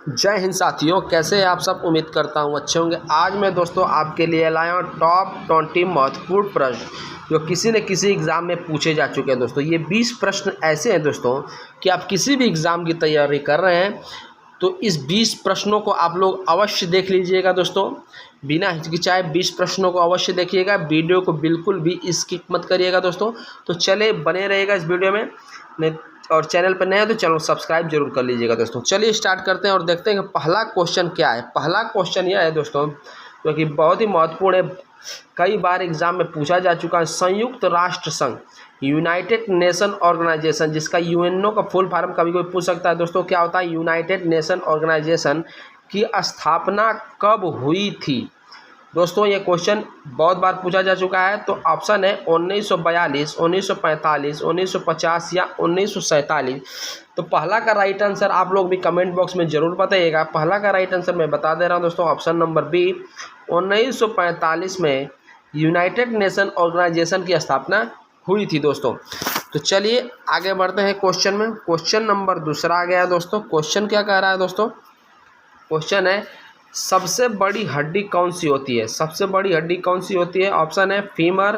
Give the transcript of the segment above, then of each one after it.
जय हिंद साथियों, कैसे हैं आप सब। उम्मीद करता हूं अच्छे होंगे। आज मैं दोस्तों आपके लिए लाया हूं टॉप 20 महत्वपूर्ण प्रश्न जो किसी न किसी एग्ज़ाम में पूछे जा चुके हैं। दोस्तों ये 20 प्रश्न ऐसे हैं दोस्तों कि आप किसी भी एग्ज़ाम की तैयारी कर रहे हैं तो इस 20 प्रश्नों को आप लोग अवश्य देख लीजिएगा। दोस्तों बिना हिचकिचाए 20 प्रश्नों को अवश्य देखिएगा। वीडियो को बिल्कुल भी स्किप मत करिएगा दोस्तों। तो चले बने रहिएगा इस वीडियो में। नहीं और चैनल पर नए हैं तो चैनल सब्सक्राइब जरूर कर लीजिएगा दोस्तों। चलिए स्टार्ट करते हैं और देखते हैं कि पहला क्वेश्चन क्या है। पहला क्वेश्चन यह है दोस्तों क्योंकि बहुत ही महत्वपूर्ण है, कई बार एग्जाम में पूछा जा चुका है। संयुक्त राष्ट्र संघ यूनाइटेड नेशन ऑर्गेनाइजेशन, जिसका यूएनओ का फुल फॉर्म कभी कोई पूछ सकता है दोस्तों, क्या होता है यूनाइटेड नेशन ऑर्गेनाइजेशन की स्थापना कब हुई थी। दोस्तों ये क्वेश्चन बहुत बार पूछा जा चुका है। तो ऑप्शन है 1942, 1945, 1950 या 1947। तो पहला का राइट आंसर आप लोग भी कमेंट बॉक्स में ज़रूर बताइएगा। पहला का राइट आंसर मैं बता दे रहा हूं दोस्तों, ऑप्शन नंबर बी 1945 में यूनाइटेड नेशन ऑर्गेनाइजेशन की स्थापना हुई थी दोस्तों। तो चलिए आगे बढ़ते हैं क्वेश्चन में। क्वेश्चन नंबर दूसरा आ गया है दोस्तों। क्वेश्चन क्या कह रहा है दोस्तों, क्वेश्चन है सबसे बड़ी हड्डी कौन सी होती है। सबसे बड़ी हड्डी कौन सी होती है। ऑप्शन है फीमर,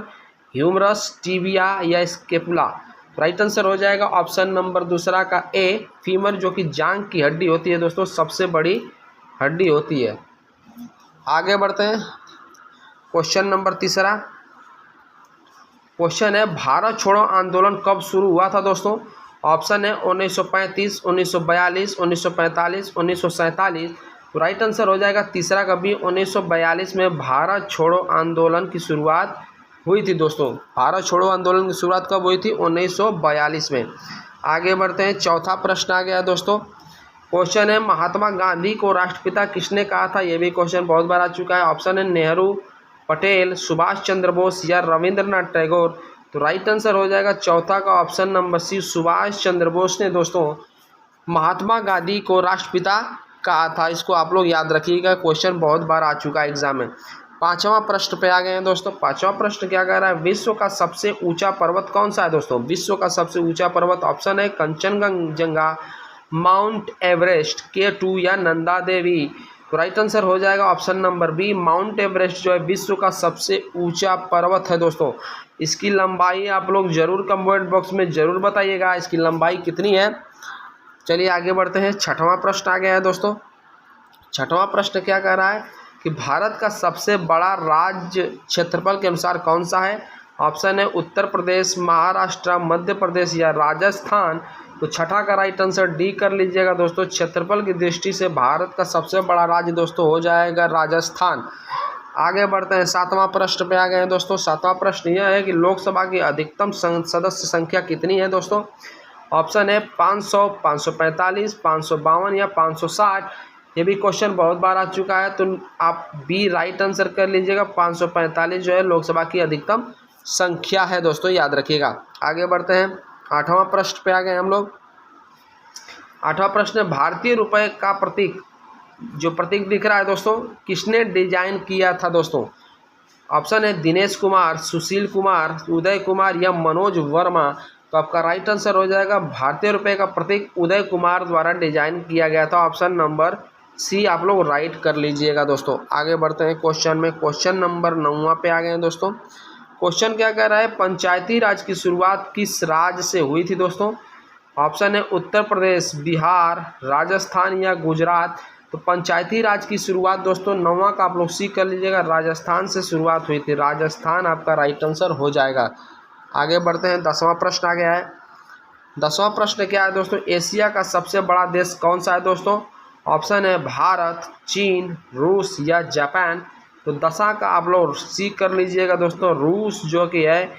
ह्यूमरस, टिबिया या स्केपुला। राइट आंसर हो जाएगा ऑप्शन नंबर दूसरा का ए, फीमर, जो कि जांघ की हड्डी होती है दोस्तों, सबसे बड़ी हड्डी होती है। आगे बढ़ते हैं क्वेश्चन नंबर तीसरा। क्वेश्चन है भारत छोड़ो आंदोलन कब शुरू हुआ था दोस्तों। ऑप्शन है 1935, 1942, 1945, 1947। तो राइट आंसर हो जाएगा तीसरा का भी 1942 में भारत छोड़ो आंदोलन की शुरुआत हुई थी दोस्तों। भारत छोड़ो आंदोलन की शुरुआत कब हुई थी, 1942 में। आगे बढ़ते हैं, चौथा प्रश्न आ गया दोस्तों। क्वेश्चन है महात्मा गांधी को राष्ट्रपिता किसने कहा था। यह भी क्वेश्चन बहुत बार आ चुका है। ऑप्शन है नेहरू, पटेल, सुभाष चंद्र बोस या रविंद्रनाथ टैगोर। तो राइट आंसर हो जाएगा चौथा का ऑप्शन नंबर सी, सुभाष चंद्र बोस ने दोस्तों महात्मा गांधी को राष्ट्रपिता कहा था। इसको आप लोग याद रखिएगा, क्वेश्चन बहुत बार आ चुका है एग्जाम में। पांचवा प्रश्न पे आ गए हैं दोस्तों। पांचवा प्रश्न क्या कह रहा है, विश्व का सबसे ऊंचा पर्वत कौन सा है दोस्तों। विश्व का सबसे ऊंचा पर्वत ऑप्शन है कंचनजंगा, माउंट एवरेस्ट, K2 या नंदा देवी। तो राइट आंसर हो जाएगा option number B, Mount Everest जो है विश्व का सबसे ऊंचा पर्वत है दोस्तों। इसकी लंबाई आप लोग जरूर कमेंट बॉक्स में जरूर बताइएगा, इसकी लंबाई कितनी है। चलिए आगे बढ़ते हैं। छठवां प्रश्न आ गया है दोस्तों। छठवां प्रश्न क्या कह रहा है कि भारत का सबसे बड़ा राज्य क्षेत्रफल के अनुसार कौन सा है। ऑप्शन है उत्तर प्रदेश, महाराष्ट्र, मध्य प्रदेश या राजस्थान। तो छठा का राइट आंसर डी कर लीजिएगा दोस्तों। क्षेत्रफल की दृष्टि से भारत का सबसे बड़ा राज्य दोस्तों हो जाएगा राजस्थान। आगे बढ़ते हैं, सातवां प्रश्न पे आ गए हैं दोस्तों। सातवां प्रश्न यह है कि लोकसभा की अधिकतम सदस्य संख्या कितनी है दोस्तों। ऑप्शन है 500, 545, 552 या 560। ये भी क्वेश्चन बहुत बार आ चुका है, तो आप बी राइट आंसर कर लीजिएगा। 545 जो है लोकसभा की अधिकतम संख्या है दोस्तों, याद रखिएगा। आगे बढ़ते हैं, आठवां प्रश्न पे आ गए हम लोग। आठवां प्रश्न है भारतीय रुपए का प्रतीक, जो प्रतीक दिख रहा है दोस्तों, किसने डिजाइन किया था दोस्तों। ऑप्शन है दिनेश कुमार, सुशील कुमार, उदय कुमार या मनोज वर्मा। तो आपका राइट आंसर हो जाएगा भारतीय रुपए का प्रतीक उदय कुमार द्वारा डिजाइन किया गया था। ऑप्शन नंबर सी आप लोग राइट कर लीजिएगा दोस्तों। आगे बढ़ते हैं क्वेश्चन में। क्वेश्चन नंबर 9 पे आ गए हैं दोस्तों। क्वेश्चन क्या कह रहा है, पंचायती राज की शुरुआत किस राज्य से हुई थी दोस्तों। ऑप्शन है उत्तर प्रदेश, बिहार, राजस्थान या गुजरात। तो पंचायती राज की शुरुआत दोस्तों 9वां का आप लोग सी कर लीजिएगा, राजस्थान से शुरुआत हुई थी। राजस्थान आपका राइट आंसर हो जाएगा। आगे बढ़ते हैं, 10वां प्रश्न आ गया है। 10वां प्रश्न क्या है दोस्तों, एशिया का सबसे बड़ा देश कौन सा है दोस्तों। ऑप्शन है भारत, चीन, रूस या जापान। तो 10वां का आप लोग सी कर लीजिएगा दोस्तों, रूस जो कि है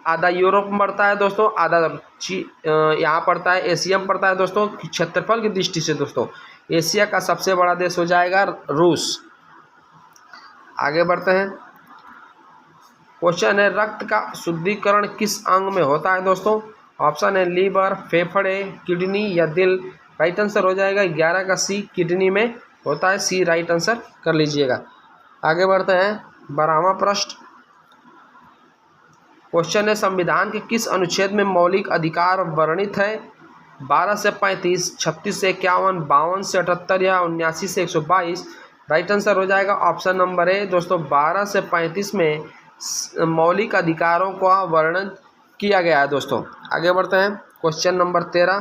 आधा यूरोप में पड़ता है दोस्तों, आधा यहाँ पड़ता है एशिया में पड़ता है दोस्तों। क्षेत्रफल की दृष्टि से दोस्तों एशिया का सबसे बड़ा देश हो जाएगा रूस। आगे बढ़ते हैं, क्वेश्चन है रक्त का शुद्धिकरण किस अंग में होता है दोस्तों। ऑप्शन है लीवर, फेफड़े, किडनी या दिल। राइट आंसर हो जाएगा 11 का सी, किडनी में होता है। सी राइट आंसर कर लीजिएगा। आगे बढ़ते हैं, 12वां प्रश्न। क्वेश्चन है संविधान के किस अनुच्छेद में मौलिक अधिकार वर्णित है। 12 से 35, 36 से 51, 52 से 78 या 79 से 122। राइट आंसर हो जाएगा ऑप्शन नंबर ए दोस्तों 12 से 35 में मौलिक अधिकारों का वर्णन किया गया है दोस्तों। आगे बढ़ते हैं क्वेश्चन नंबर 13।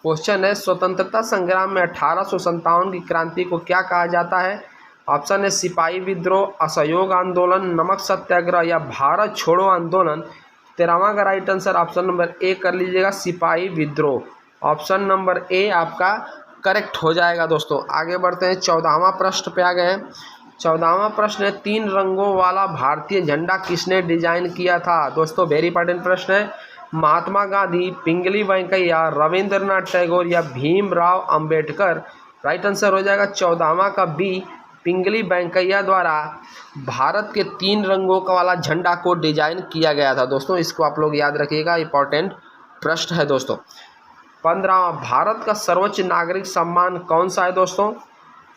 क्वेश्चन है स्वतंत्रता संग्राम में 1857 की क्रांति को क्या कहा जाता है। ऑप्शन है सिपाही विद्रोह, असहयोग आंदोलन, नमक सत्याग्रह या भारत छोड़ो आंदोलन। 13वां का right answer option number A कर लीजिएगा, सिपाही विद्रोह। ऑप्शन नंबर ए आपका करेक्ट हो जाएगा दोस्तों। आगे बढ़ते हैं 14वां प्रश्न पे आ गए हैं। 14वां प्रश्न है 3 रंगों वाला भारतीय झंडा किसने डिजाइन किया था। दोस्तों वेरी इंपॉर्टेंट प्रश्न है। महात्मा गांधी, पिंगली वेंकैया, रविंद्रनाथ टैगोर या भीमराव अंबेडकर। राइट आंसर हो जाएगा 14वां का बी, पिंगली वेंकैया द्वारा भारत के 3 रंगों का वाला झंडा को डिजाइन किया गया था दोस्तों। इसको आप लोग याद रखिएगा, इंपॉर्टेंट प्रश्न है दोस्तों। 15वां भारत का सर्वोच्च नागरिक सम्मान कौन सा है दोस्तों।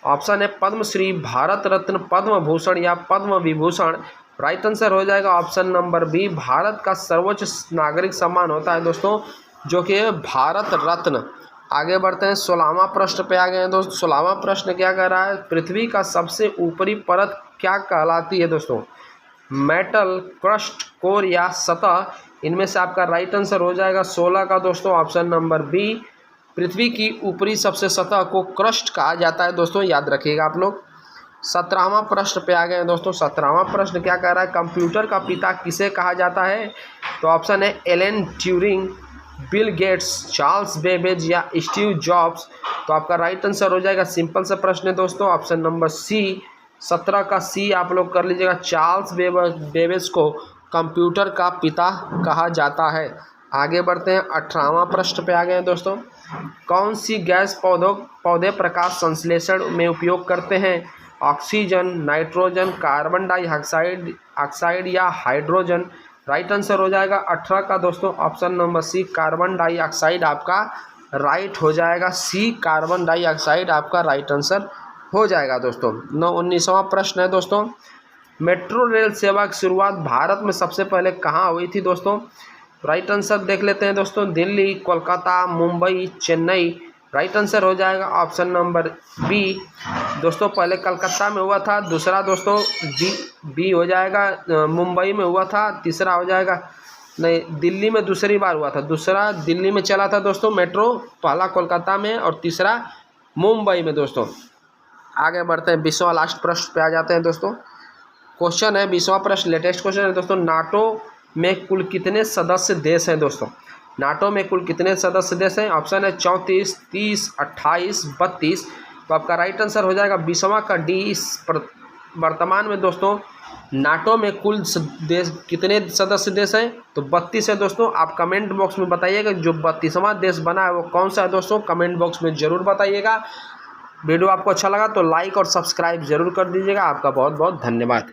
ऑप्शन है पद्मश्री, भारत रत्न, पद्म भूषण या पद्म विभूषण। राइट आंसर हो जाएगा ऑप्शन नंबर बी, भारत का सर्वोच्च नागरिक सम्मान होता है दोस्तों जो कि भारत रत्न। आगे बढ़ते हैं 16वां प्रश्न पे आ गए हैं दोस्तों। 16वां प्रश्न क्या कह रहा है, पृथ्वी का सबसे ऊपरी परत क्या कहलाती है दोस्तों। मेटल, क्रस्ट, कोर या सतह। इनमें से आपका राइट आंसर हो जाएगा 16 का दोस्तों ऑप्शन नंबर बी, पृथ्वी की ऊपरी सबसे सतह को क्रस्ट कहा जाता है दोस्तों, याद रखिएगा आप लोग। 17वां प्रश्न पे आ गए हैं दोस्तों। 17वां प्रश्न क्या कह रहा है, कंप्यूटर का पिता किसे कहा जाता है। तो ऑप्शन है Alan Turing, Bill Gates, Charles Babbage या स्टीव जॉब्स। तो आपका राइट आंसर हो जाएगा, सिंपल सा प्रश्न है दोस्तों, ऑप्शन नंबर सी, 17 का सी आप लोग कर लीजिएगा। चार्ल्स बेबेज को कंप्यूटर का पिता कहा जाता है। आगे बढ़ते हैं 18वां प्रश्न पे आ गए हैं दोस्तों। कौन सी गैस पौधे प्रकाश संश्लेषण में उपयोग करते हैं। ऑक्सीजन, नाइट्रोजन, कार्बन डाइऑक्साइड या हाइड्रोजन। राइट आंसर हो जाएगा 18 का दोस्तों option number C, carbon dioxide आपका राइट हो जाएगा। सी, कार्बन डाइऑक्साइड आपका राइट आंसर हो जाएगा दोस्तों। 19वां प्रश्न है दोस्तों, मेट्रो रेल सेवा की शुरुआत भारत में सबसे पहले कहाँ हुई थी दोस्तों। राइट आंसर देख लेते हैं दोस्तों, दिल्ली, कोलकाता, मुंबई, चेन्नई। राइट आंसर हो जाएगा ऑप्शन नंबर बी दोस्तों, पहले कलकत्ता में हुआ था। दूसरा दोस्तों बी हो जाएगा, मुंबई में हुआ था। तीसरा हो जाएगा, नहीं, दिल्ली में दूसरी बार हुआ था। दूसरा दिल्ली में चला था दोस्तों मेट्रो, पहला कोलकाता में और तीसरा मुंबई में दोस्तों। आगे बढ़ते हैं 20वां लास्ट प्रश्न पे आ जाते हैं दोस्तों। क्वेश्चन है 20वां प्रश्न लेटेस्ट क्वेश्चन है दोस्तों, नाटो में कुल कितने सदस्य देश हैं दोस्तों। नाटो में कुल कितने सदस्य देश हैं। ऑप्शन है 34, 30, 28, 32। तो आपका राइट आंसर हो जाएगा 20वां का डी। वर्तमान में दोस्तों नाटो में कुल देश कितने सदस्य देश हैं, तो 32 है दोस्तों। आप कमेंट बॉक्स में बताइएगा जो 32वां देश बना है वो कौन सा है दोस्तों, कमेंट बॉक्स में ज़रूर बताइएगा। वीडियो आपको अच्छा लगा तो लाइक और सब्सक्राइब ज़रूर कर दीजिएगा। आपका बहुत बहुत धन्यवाद।